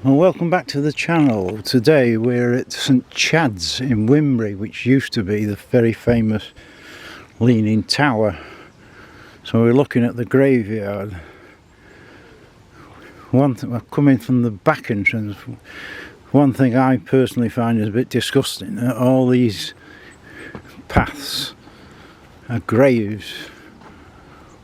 Well, welcome back to the channel. Today we're at St Chad's in Wimberie, which used to be the very famous Leaning Tower. So we're looking at the graveyard. We're coming from the back entrance. One thing I personally find is a bit disgusting, that all these paths are graves.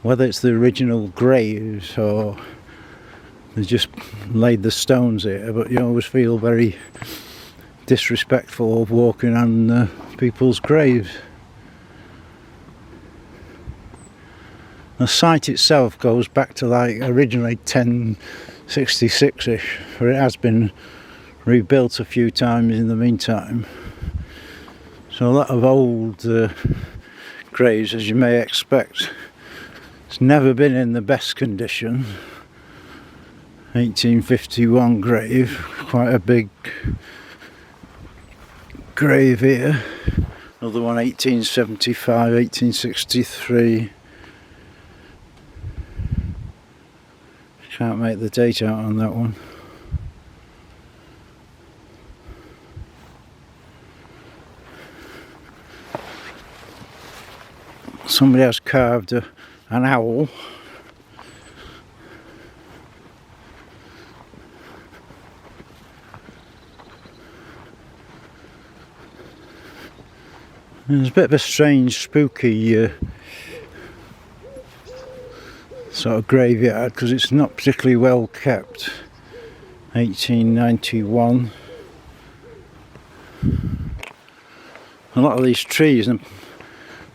Whether it's the original graves or they just laid the stones here, but you always feel very disrespectful of walking on people's graves. The site itself goes back to like originally 1066ish, but it has been rebuilt a few times in the meantime. So a lot of old graves, as you may expect. It's never been in the best condition. 1851 grave, quite a big grave here. Another one 1875, 1863. Can't make the date out on that one. Somebody has carved an owl. There's a bit of a strange, spooky sort of graveyard because it's not particularly well kept. 1891. A lot of these trees, and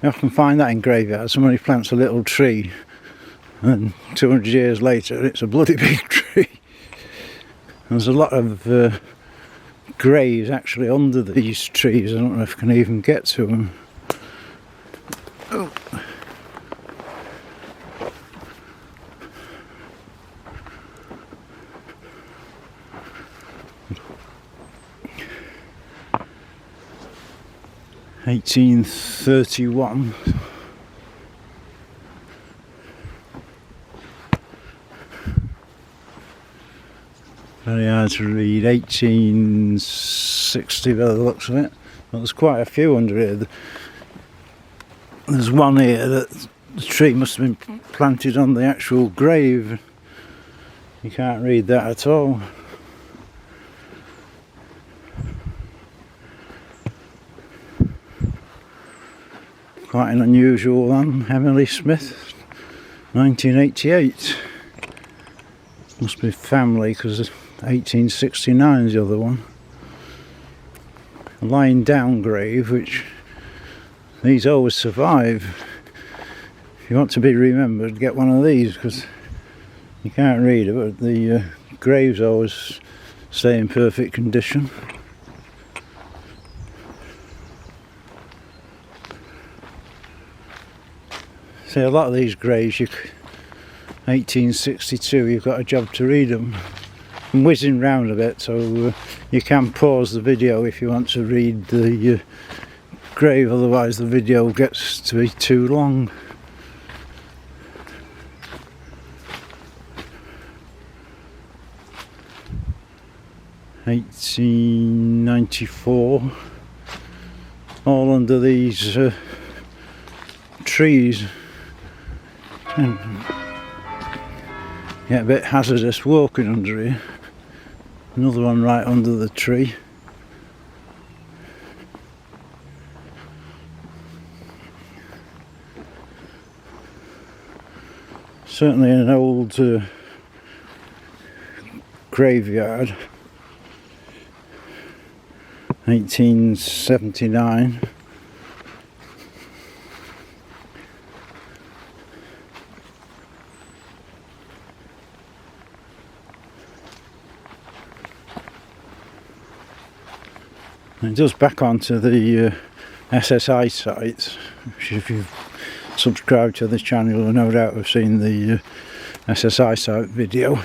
you often find that in graveyards. Somebody plants a little tree and 200 years later it's a bloody big tree. There's a lot of graves actually under these trees. I don't know if I can even get to them. Oh. (1831). Very hard to read. 1860 by the looks of it. Well, there's quite a few under here. There's one here that the tree must have been planted on the actual grave. You can't read that at all. Quite an unusual one. Emily Smith, 1988. Must be family because 1869 is the other one. A lying down grave, which these always survive. If you want to be remembered, get one of these because you can't read it, but the graves always stay in perfect condition. See, a lot of these graves, 1862, you've got a job to read them. I'm whizzing round a bit, so you can pause the video if you want to read the grave, otherwise the video gets to be too long. (1894), all under these trees. Yeah, a bit hazardous walking under here. Another one right under the tree. Certainly an old graveyard. 1879. It does back onto the SSI site, which if you've subscribed to this channel you'll no doubt have seen the SSI site video.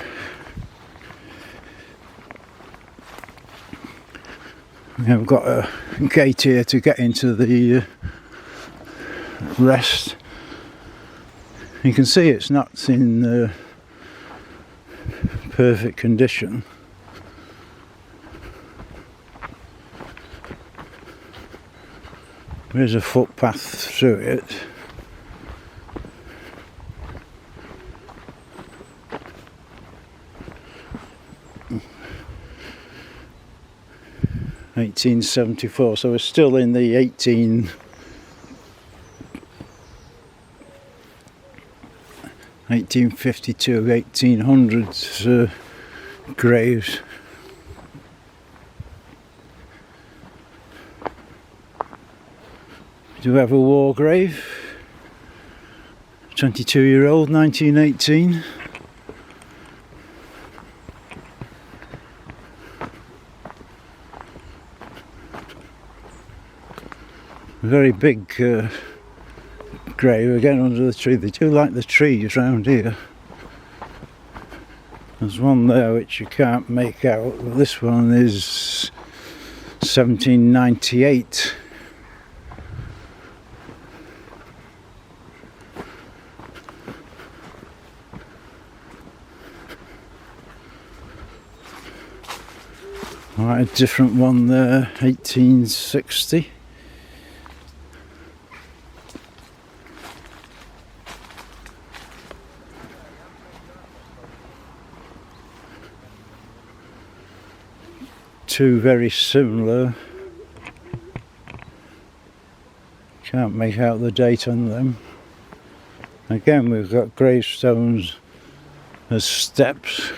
We've got a gate here to get into the rest. You can see it's not in perfect condition. There's a footpath through it. (1874), so we're still in the 1852, 1800s graves. We do have a war grave, 22-year-old, 1918. A very big grave again under the tree. They do like the trees round here. There's one there which you can't make out. This one is 1798. Right, a different one there, 1860. Two very similar. Can't make out the date on them. Again, we've got gravestones as steps.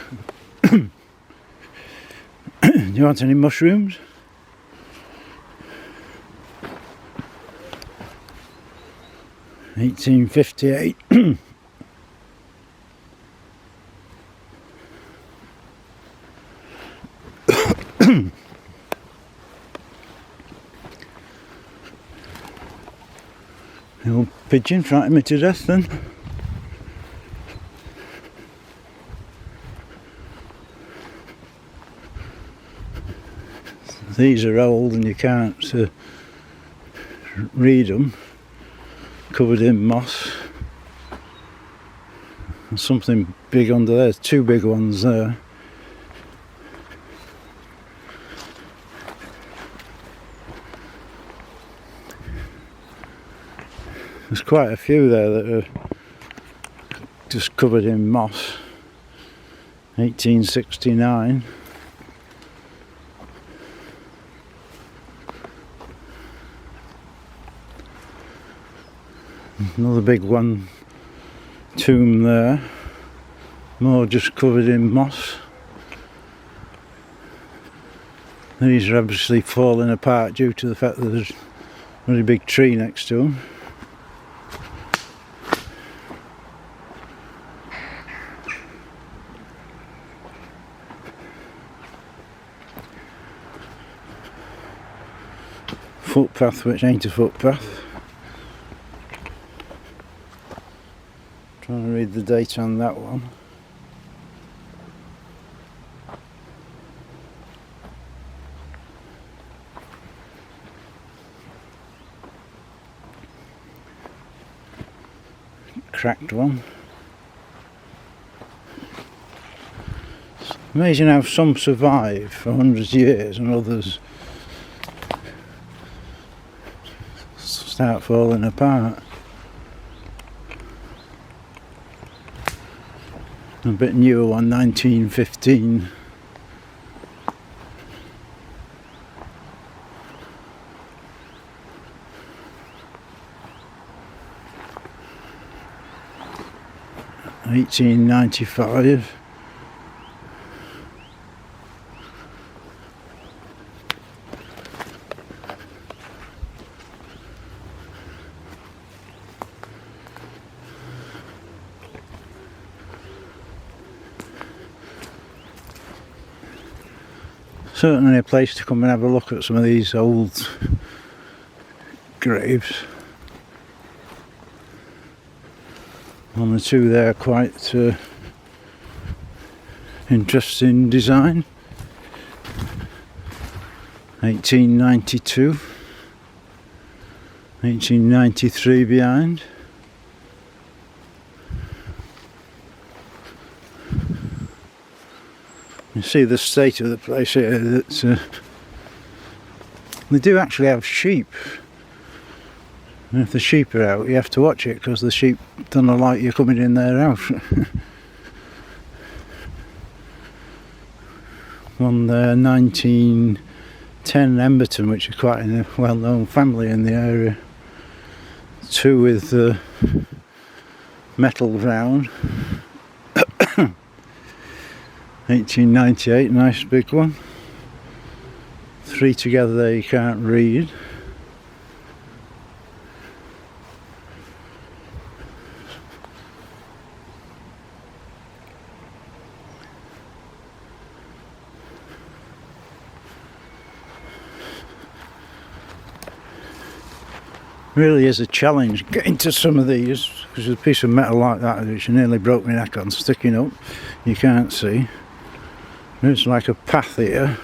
Do you want any mushrooms? (1858). The old pigeon frightened me to death then. These are old and you can't read them, covered in moss. There's something big under there, two big ones there. There's quite a few there that are just covered in moss. 1869. Another big one, tomb there, more just covered in moss. These are obviously falling apart due to the fact that there's a really big tree next to them. Footpath which ain't a footpath. Trying to read the date on that one. Cracked one. It's amazing how some survive for hundreds of years and others start falling apart. A bit newer one, 1915. (1895). Certainly a place to come and have a look at some of these old graves. One or two there quite interesting design. 1892, 1893 behind. You see the state of the place here. That they do actually have sheep And if the sheep are out, you have to watch it because the sheep don't like you coming in their house. One there, 1910 Emberton, which is quite a well-known family in the area. Two with the metal round. 1898, nice big one. Three together there you can't read. Really is a challenge getting to some of these, because a piece of metal like that which nearly broke my neck on sticking up, you can't see. It's like a path here.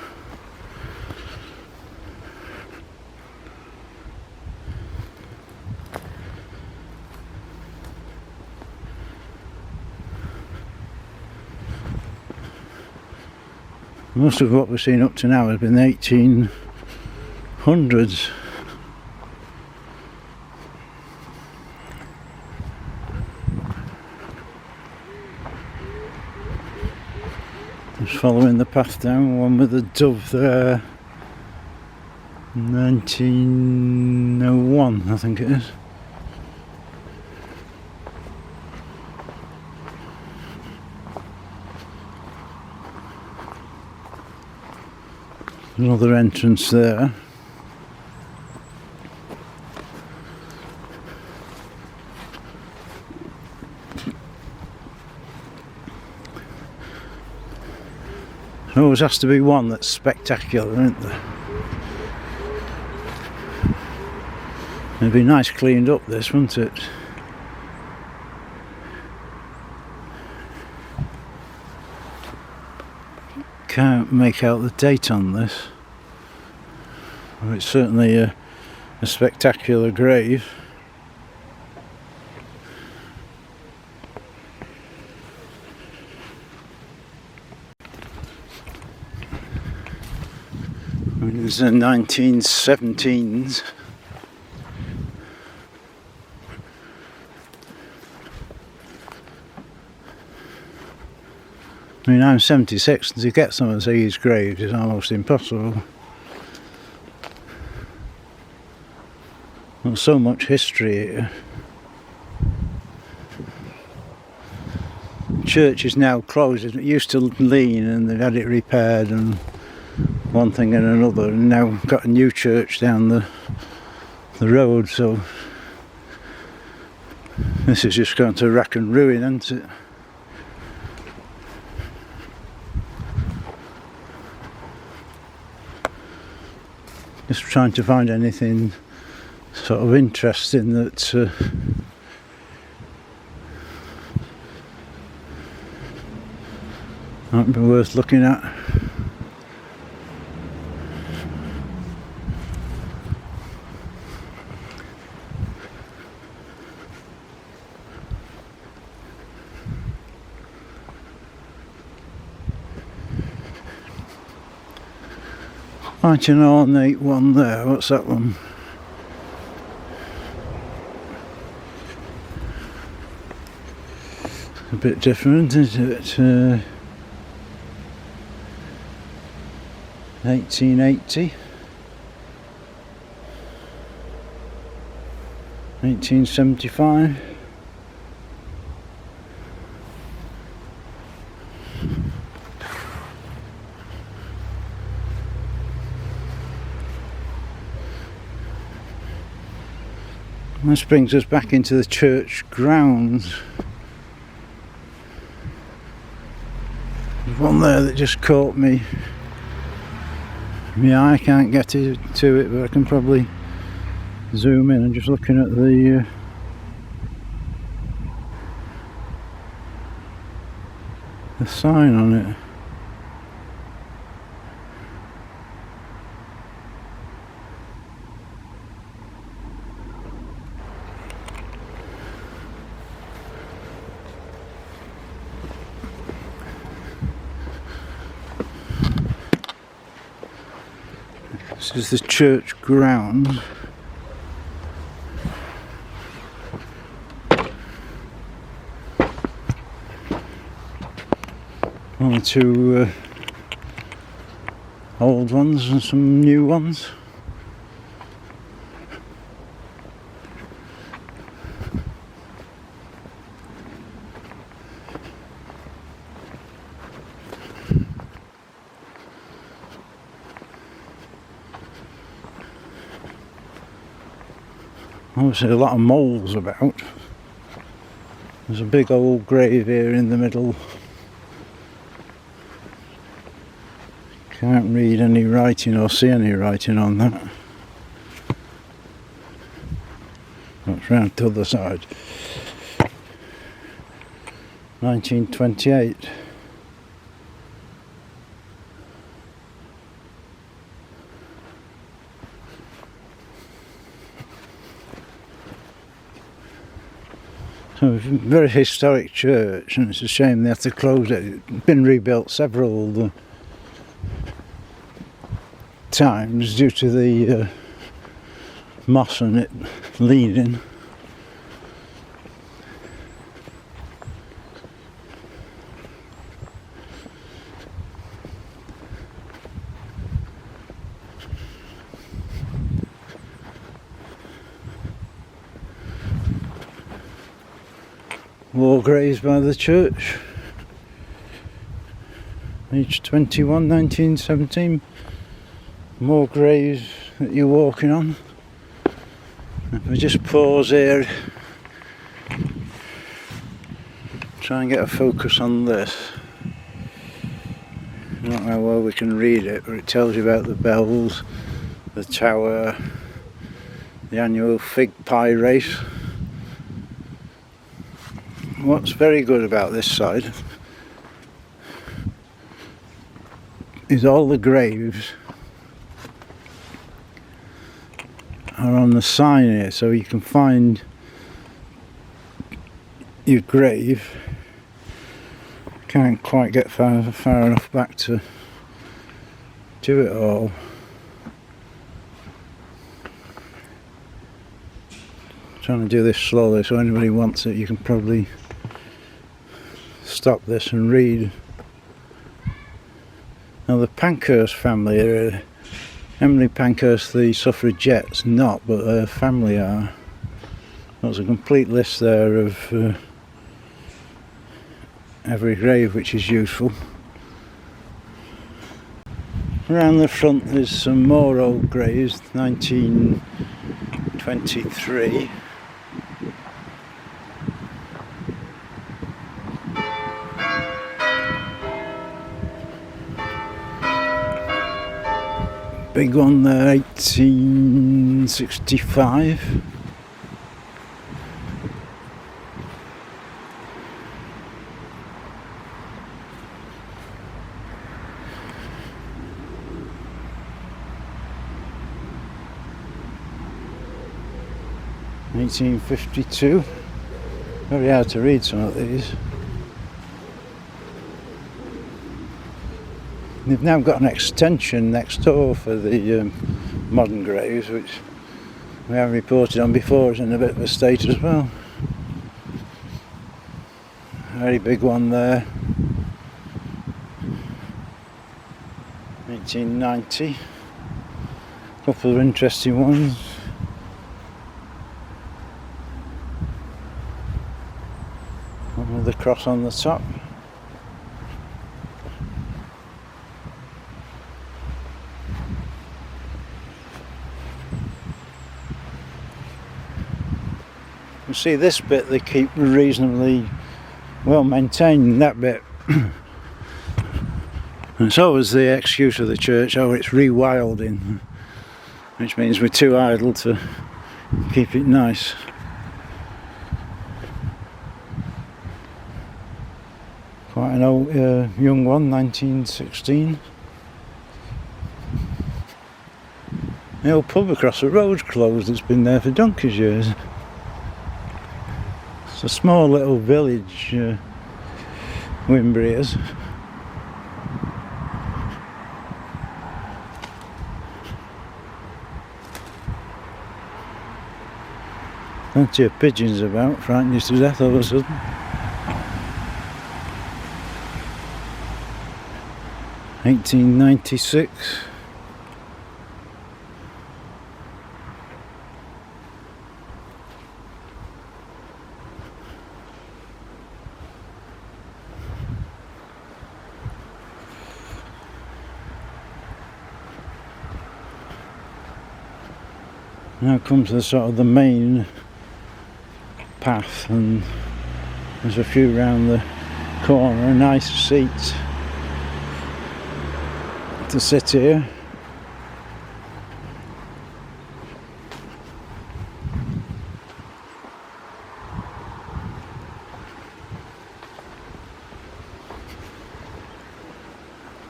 Most of what we've seen up to now has been the 1800s. Just following the path down, one with a dove there. 1901, I think it is. Another entrance there. There always has to be one that's spectacular, isn't there? It'd be nice cleaned up, this, wouldn't it? Can't make out the date on this. Well, it's certainly a spectacular grave. It's the 1917s. I mean, I'm 76, and to get some of these graves is almost impossible. There's so much history here. The church is now closed. It used to lean, and they've had it repaired and one thing and another, and now got a new church down the road, so this is just going to rack and ruin, isn't it? Just trying to find anything sort of interesting that might be worth looking at. Quite an ornate one there. What's that one? A bit different, isn't it? 1880, 1875. This brings us back into the church grounds. There's one there that just caught me. Yeah, I can't get to it, but I can probably zoom in. I'm just looking at the sign on it. This is the church ground. One or two old ones and some new ones. Obviously a lot of moles about. There's a big old grave here in the middle. Can't read any writing or see any writing on that. That's round to the other side. 1928. So it's a very historic church, and it's a shame they have to close it. It's been rebuilt several times due to the moss and it leaning. War graves by the church. Age 21, 1917. More graves that you're walking on. If we just pause here, try and get a focus on this. I don't know how well we can read it, but it tells you about the bells, the tower, the annual fig pie race. What's very good about this side is all the graves are on the sign here, so you can find your grave. Can't quite get far enough back to do it all. Trying to do this slowly, so anybody wants it, you can probably stop this and read. Now the Pankhurst family, Emily Pankhurst, the suffragettes, not, but her family are. There's a complete list there of every grave, which is useful. Around the front there's some more old graves, 1923. Big one there, 1865. (1852). Very hard to read some of these. They've now got an extension next door for the modern graves, which we have reported on before. It's in a bit of a state as well. A very big one there. 1890. A couple of interesting ones. One with the cross on the top. You see this bit they keep reasonably well maintained, that bit. And it's always the excuse of the church, oh it's rewilding, which means we're too idle to keep it nice. Quite an old young one, 1916. The old pub across the road's closed, it's been there for donkey's years. It's a small little village, Wimberie is. Plenty of pigeons about, frightened you to death all of a sudden. 1896. Now comes the sort of the main path, and there's a few round the corner, nice seats to sit here.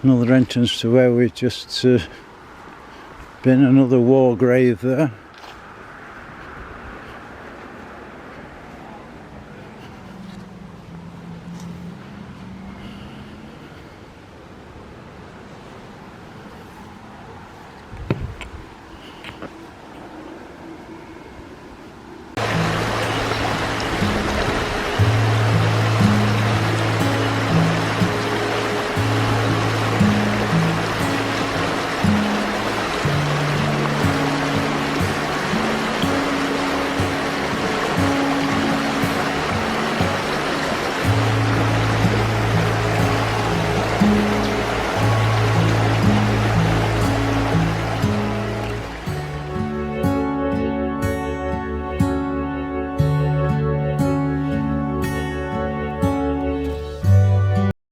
Another entrance to where we've just been, another war grave there.